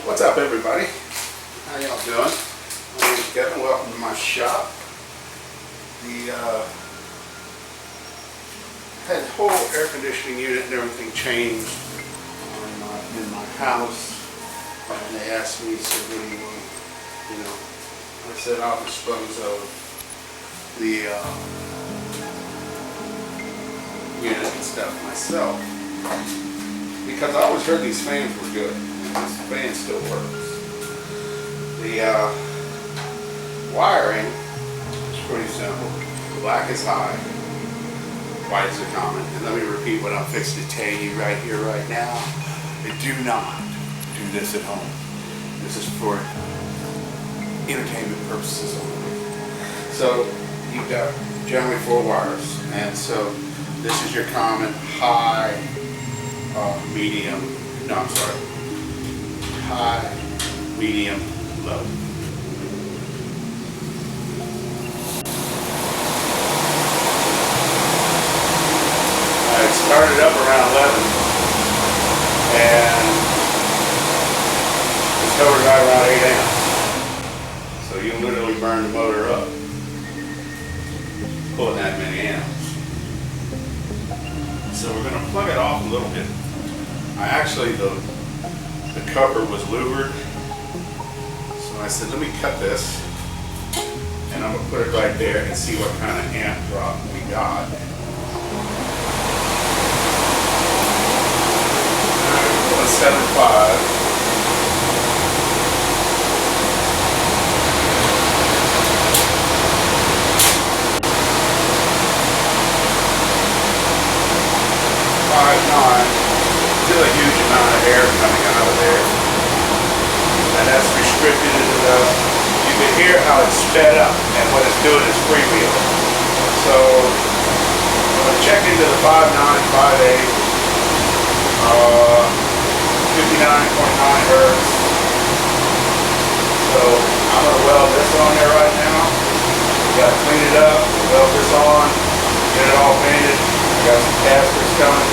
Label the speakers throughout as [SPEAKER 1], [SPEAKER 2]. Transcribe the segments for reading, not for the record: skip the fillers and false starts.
[SPEAKER 1] What's up, everybody? How y'all doing? My name's Kevin. Welcome to my shop. Had the whole air conditioning unit and everything changed in my house, and they asked me, said, "What do you want?" You know, I said, "I'll dispose of the unit and stuff myself," because I always heard these fans were good. This fan still works. The wiring is pretty simple. Black is high, white is common. And let me repeat what I'm fixing to tell you right here, right now. Do not do this at home. This is for entertainment purposes only. So you've got generally 4 wires, and so this is your common high, medium. No, I'm sorry. High, medium, low. It started up around 11 and it's covered right around 8 amps. So you literally burn the motor up pulling that many amps. So we're going to plug it off a little bit. The cover was louvered, so I said, let me cut this, and I'm going to put it right there and see what kind of amp drop we got. 1.75. Still a huge amount of air coming out of there, and that's restricted it enough. You can hear how it's sped up, and what it's doing is freewheeling. So I'm going to check into the 5.9, 5.8, 59.9 hertz. So I'm going to weld this on there right now. Got to clean it up, weld this on, get it all painted. Got some casters coming,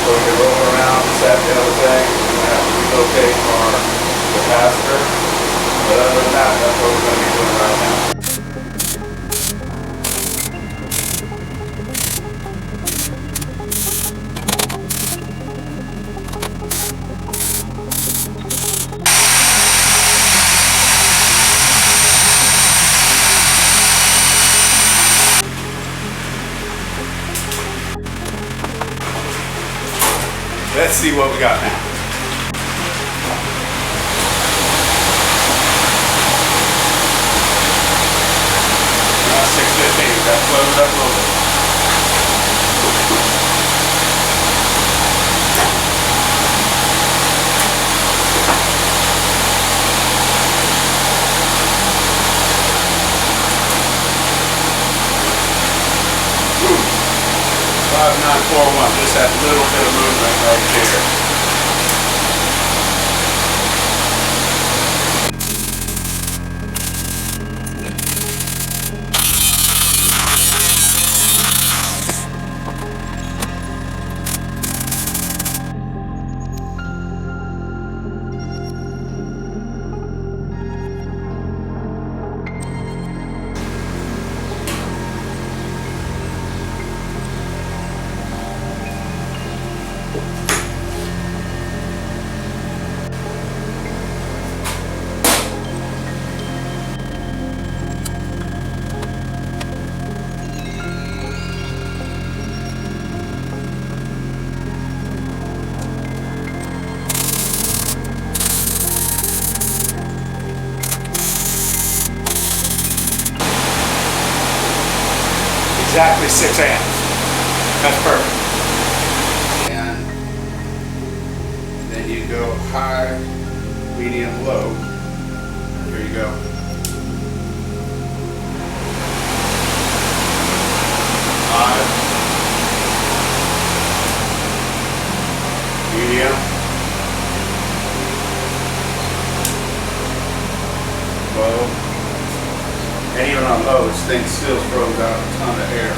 [SPEAKER 1] so we can roll around, this, that, the other thing. We're going to have to relocate our capacitor. But other than that, that's what we're going to be doing right now. Let's see what we got now. 6:15, got to close it up a little bit. Ooh. 5941, just that little bit of movement right there. Exactly 6 amps. That's perfect. And then you go high, medium, low. Here you go. High, medium, low. And even on low, this thing still throws out a ton of air.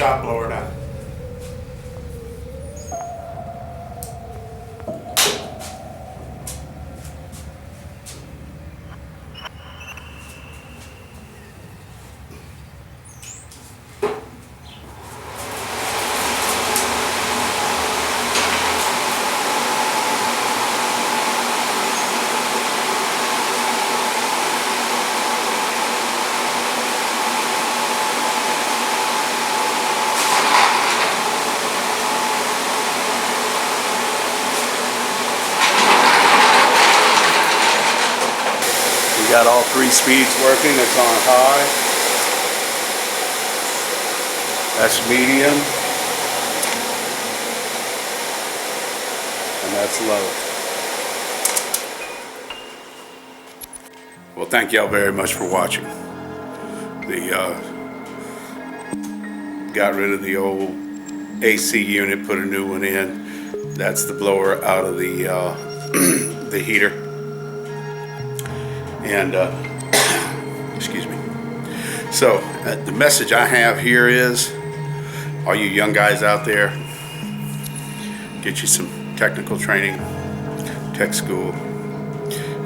[SPEAKER 1] shop blower done. We got all 3 speeds working. It's on high. That's medium. And that's low. Well, thank y'all very much for watching. Got rid of the old AC unit, put a new one in. That's the blower out of the the heater. And excuse me. So the message I have here is, all you young guys out there, get you some technical training, tech school.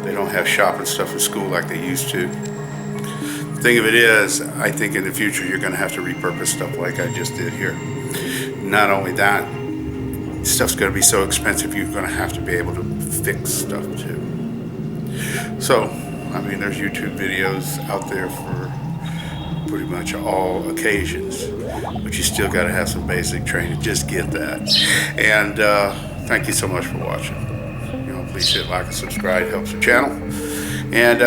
[SPEAKER 1] They don't have shop and stuff in school like they used to. The thing of it is, I think in the future you're going to have to repurpose stuff like I just did here. Not only that, stuff's going to be so expensive you're going to have to be able to fix stuff too. So, I mean, there's YouTube videos out there for pretty much all occasions, but you still got to have some basic training. Just get that. And thank you so much for watching. You know, please hit like and subscribe. It helps the channel. And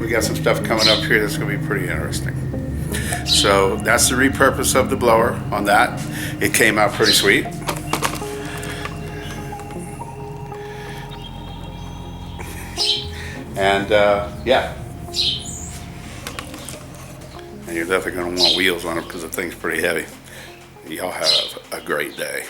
[SPEAKER 1] we got some stuff coming up here that's going to be pretty interesting. So that's the repurpose of the blower on that. It came out pretty sweet. And yeah. And you're definitely going to want wheels on it because the thing's pretty heavy. Y'all have a great day.